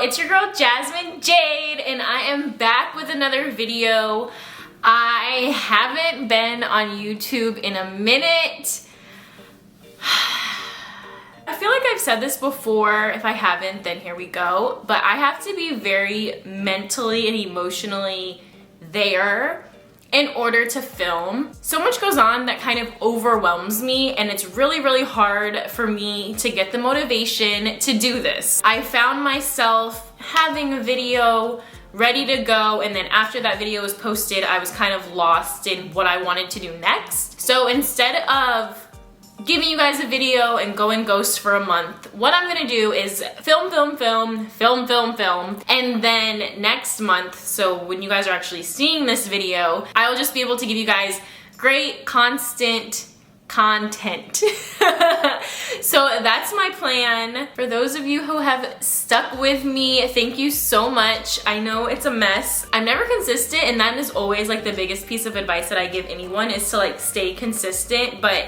it's your girl Jasmine Jade, and I am back with another video. I haven't been on YouTube in a minute. I feel like I've said this before. If I haven't, then here we go. But I have to be very mentally and emotionally there in order to film. So much goes on that kind of overwhelms me, and it's really, really hard for me to get the motivation to do this. I found myself having a video ready to go, and then after that video was posted, I was kind of lost in what I wanted to do next. So instead of giving you guys a video and going ghost for a month, what I'm gonna do is film, and then next month, so when you guys are actually seeing this video, I will just be able to give you guys great, constant content. So that's my plan. For those of you who have stuck with me, thank you so much. I know it's a mess. I'm never consistent, and that is always like the biggest piece of advice that I give anyone, is to like stay consistent, but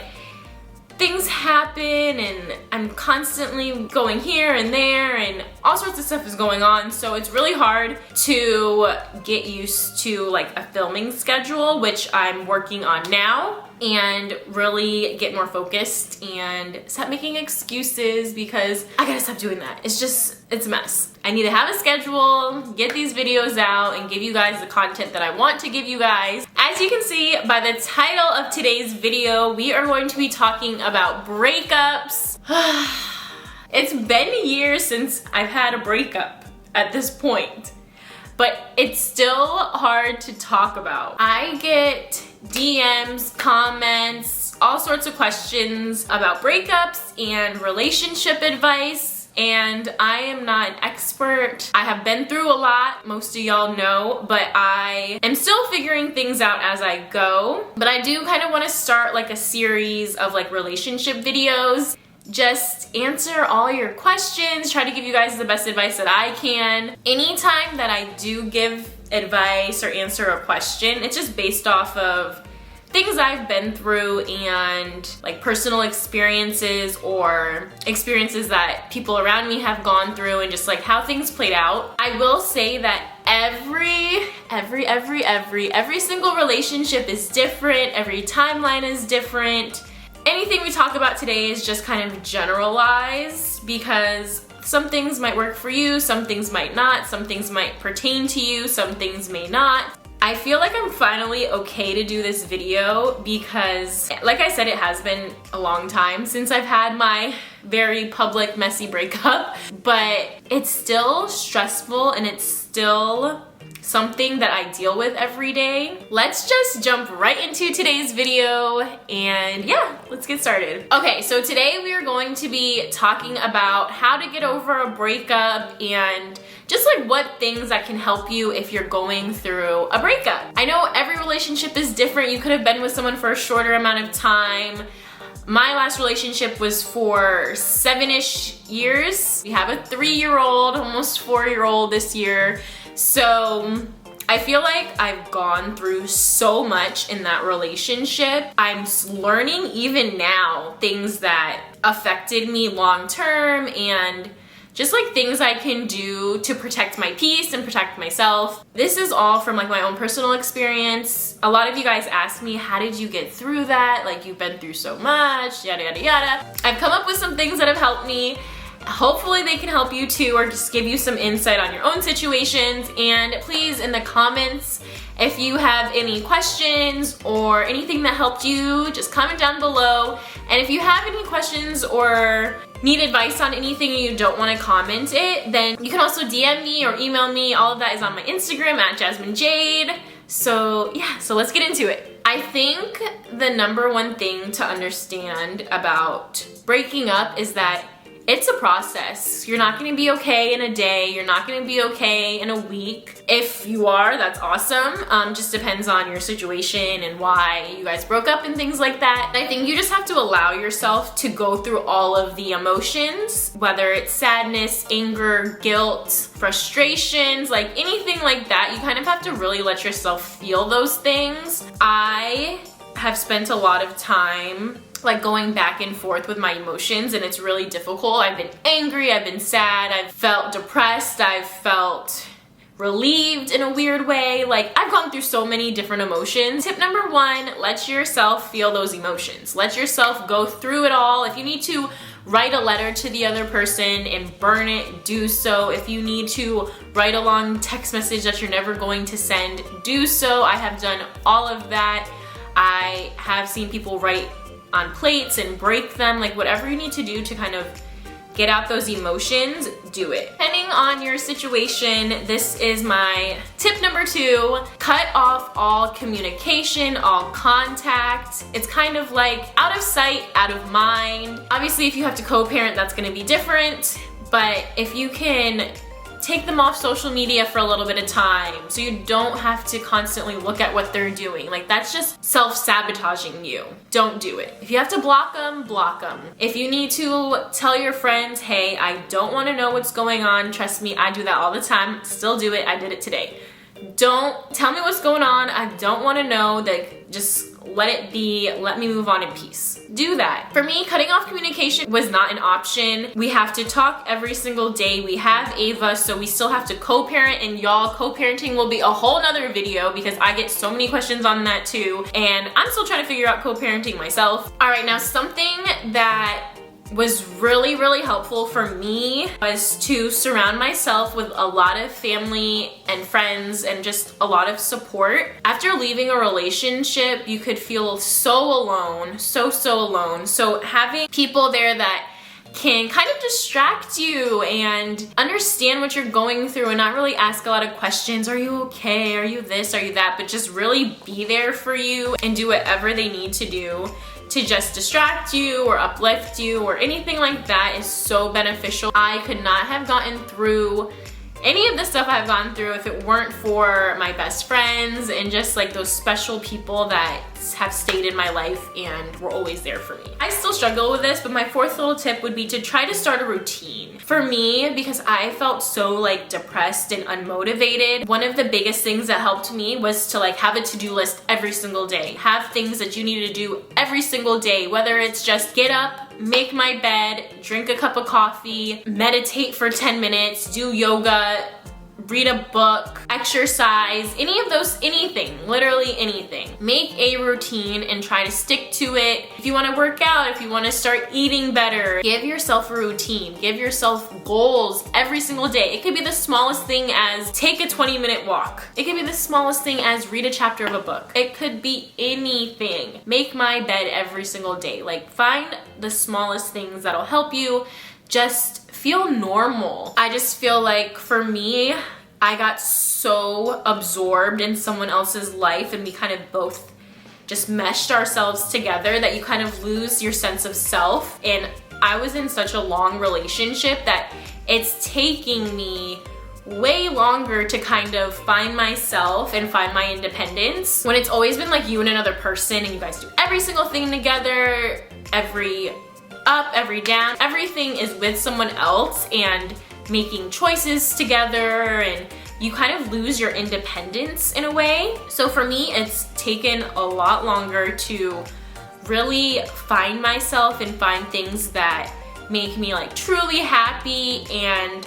things happen and I'm constantly going here and there and all sorts of stuff is going on, so it's really hard to get used to like a filming schedule, which I'm working on now, and really get more focused and stop making excuses, because I gotta stop doing that. It's a mess. I need to have a schedule, get these videos out, and give you guys the content that I want to give you guys. As you can see by the title of today's video, we are going to be talking about breakups. It's been years since I've had a breakup at this point, but it's still hard to talk about. I get DMs, comments, all sorts of questions about breakups and relationship advice. And I am not an expert. I have been through a lot, most of y'all know, but I am still figuring things out as I go. But I do kind of want to start like a series of like relationship videos. Just answer all your questions, try to give you guys the best advice that I can. Anytime that I do give advice or answer a question, it's just based off of things I've been through and like personal experiences or experiences that people around me have gone through, and just like how things played out. I will say that every single relationship is different. Every timeline is different. Anything we talk about today is just kind of generalized, because some things might work for you, some things might not, some things might pertain to you, some things may not. I feel like I'm finally okay to do this video because, like I said, it has been a long time since I've had my very public, messy breakup, but it's still stressful and it's still something that I deal with every day. Let's just jump right into today's video, and yeah, let's get started. Okay, so today we are going to be talking about how to get over a breakup and just like what things that can help you if you're going through a breakup. I know every relationship is different. You could have been with someone for a shorter amount of time. My last relationship was for 7-ish years. We have a 3-year-old, almost 4-year-old this year. So I feel like I've gone through so much in that relationship. I'm learning even now things that affected me long term, and just like things I can do to protect my peace and protect myself. This is all from like my own personal experience. A lot of you guys ask me, how did you get through that? Like, you've been through so much, yada, yada, yada. I've come up with some things that have helped me. Hopefully they can help you too, or just give you some insight on your own situations. And please, in the comments, if you have any questions or anything that helped you, just comment down below. And if you have any questions or need advice on anything and you don't want to comment it, then you can also DM me or email me. All of that is on my Instagram at Jasmine Jade. So yeah, so let's get into it. I think the number one thing to understand about breaking up is that it's a process. You're not gonna be okay in a day. You're not gonna be okay in a week. If you are, that's awesome. Just depends on your situation and why you guys broke up and things like that. I think you just have to allow yourself to go through all of the emotions, whether it's sadness, anger, guilt, frustrations, like anything like that. You kind of have to really let yourself feel those things. I have spent a lot of time like going back and forth with my emotions, and it's really difficult. I've been angry, I've been sad, I've felt depressed, I've felt relieved in a weird way. Like, I've gone through so many different emotions. Tip number one, let yourself feel those emotions. Let yourself go through it all. If you need to write a letter to the other person and burn it, do so. If you need to write a long text message that you're never going to send, do so. I have done all of that. I have seen people write on plates and break them. Like, whatever you need to do to kind of get out those emotions, do it. Depending on your situation, this is my tip number two. Cut off all communication, all contact. It's kind of like out of sight, out of mind. Obviously, if you have to co-parent, that's gonna be different. But if you can take them off social media for a little bit of time so you don't have to constantly look at what they're doing. Like, that's just self-sabotaging you. Don't do it. If you have to block them, block them. If you need to tell your friends, hey, I don't want to know what's going on, trust me, I do that all the time. Still do it. I did it today. Don't tell me what's going on. I don't want to know. That just let it be. Let me move on in peace. Do that. For me, cutting off communication was not an option. We have to talk every single day. We have Ava, so we still have to co-parent, and y'all, co-parenting will be a whole nother video because I get so many questions on that too, and I'm still trying to figure out co-parenting myself. All right, now something that was really, really helpful for me was to surround myself with a lot of family and friends and just a lot of support. After leaving a relationship, you could feel so alone, so alone. So having people there that can kind of distract you and understand what you're going through and not really ask a lot of questions. Are you okay? Are you this? Are you that? But just really be there for you and do whatever they need to do to just distract you or uplift you or anything like that is so beneficial. I could not have gotten through any of the stuff I've gone through if it weren't for my best friends and just like those special people that have stayed in my life and were always there for me. I still struggle with this, but my fourth little tip would be to try to start a routine. For me, because I felt so like depressed and unmotivated, one of the biggest things that helped me was to like have a to-do list every single day. Have things that you need to do every single day, whether it's just get up, make my bed, drink a cup of coffee, meditate for 10 minutes, do yoga, read a book, exercise, any of those, anything, literally anything. Make a routine and try to stick to it. If you want to work out, if you want to start eating better, give yourself a routine, give yourself goals every single day. It could be the smallest thing as take a 20-minute walk. It could be the smallest thing as read a chapter of a book. It could be anything. Make my bed every single day. Like, find the smallest things that'll help you just feel normal. I just feel like for me, I got so absorbed in someone else's life and we kind of both just meshed ourselves together that you kind of lose your sense of self. And I was in such a long relationship that it's taking me way longer to kind of find myself and find my independence when it's always been like you and another person and you guys do every single thing together, every up, every down, everything is with someone else and making choices together, and you kind of lose your independence in a way. So for me, it's taken a lot longer to really find myself and find things that make me like truly happy. And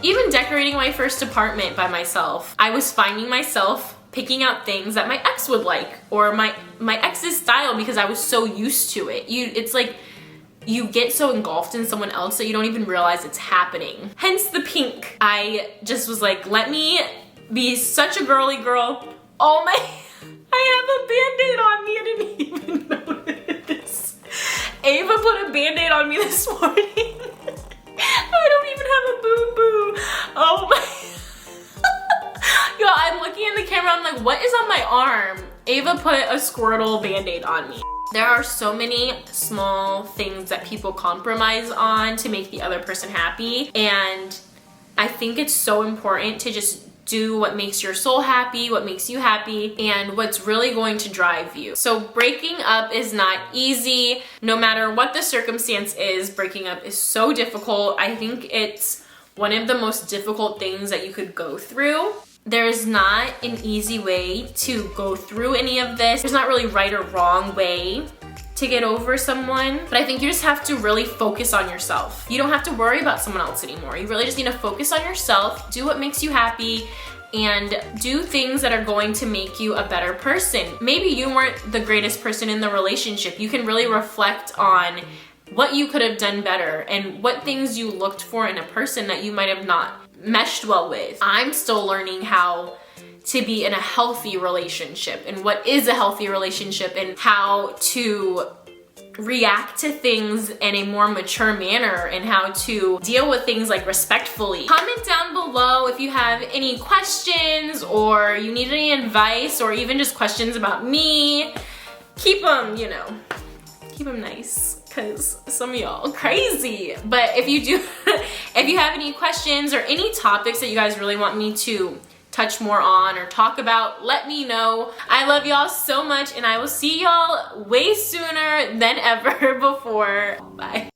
even decorating my first apartment by myself, I was finding myself picking out things that my ex would like or my ex's style because I was so used to it. It's like you get so engulfed in someone else that you don't even realize it's happening. Hence the pink. I just was like, let me be such a girly girl. Oh my, I have a Band-Aid on me. I didn't even notice. Ava put a Band-Aid on me this morning. I don't even have a boo-boo. Oh my. Yo, I'm looking in the camera, I'm like, what is on my arm? Ava put a Squirtle Band-Aid on me. There are so many small things that people compromise on to make the other person happy, and I think it's so important to just do what makes your soul happy, what makes you happy, and what's really going to drive you. So breaking up is not easy. No matter what the circumstance is, breaking up is so difficult. I think it's one of the most difficult things that you could go through. There's not an easy way to go through any of this. There's not really right or wrong way to get over someone, but I think you just have to really focus on yourself. You don't have to worry about someone else anymore. You really just need to focus on yourself, do what makes you happy, and do things that are going to make you a better person. Maybe you weren't the greatest person in the relationship. You can really reflect on what you could have done better and what things you looked for in a person that you might have not meshed well with. I'm still learning how to be in a healthy relationship and what is a healthy relationship and how to react to things in a more mature manner and how to deal with things like respectfully. Comment down below if you have any questions or you need any advice or even just questions about me. Keep them, you know, keep them nice, because some of y'all crazy. But if you do, if you have any questions or any topics that you guys really want me to touch more on or talk about, let me know. I love y'all so much and I will see y'all way sooner than ever before. Bye.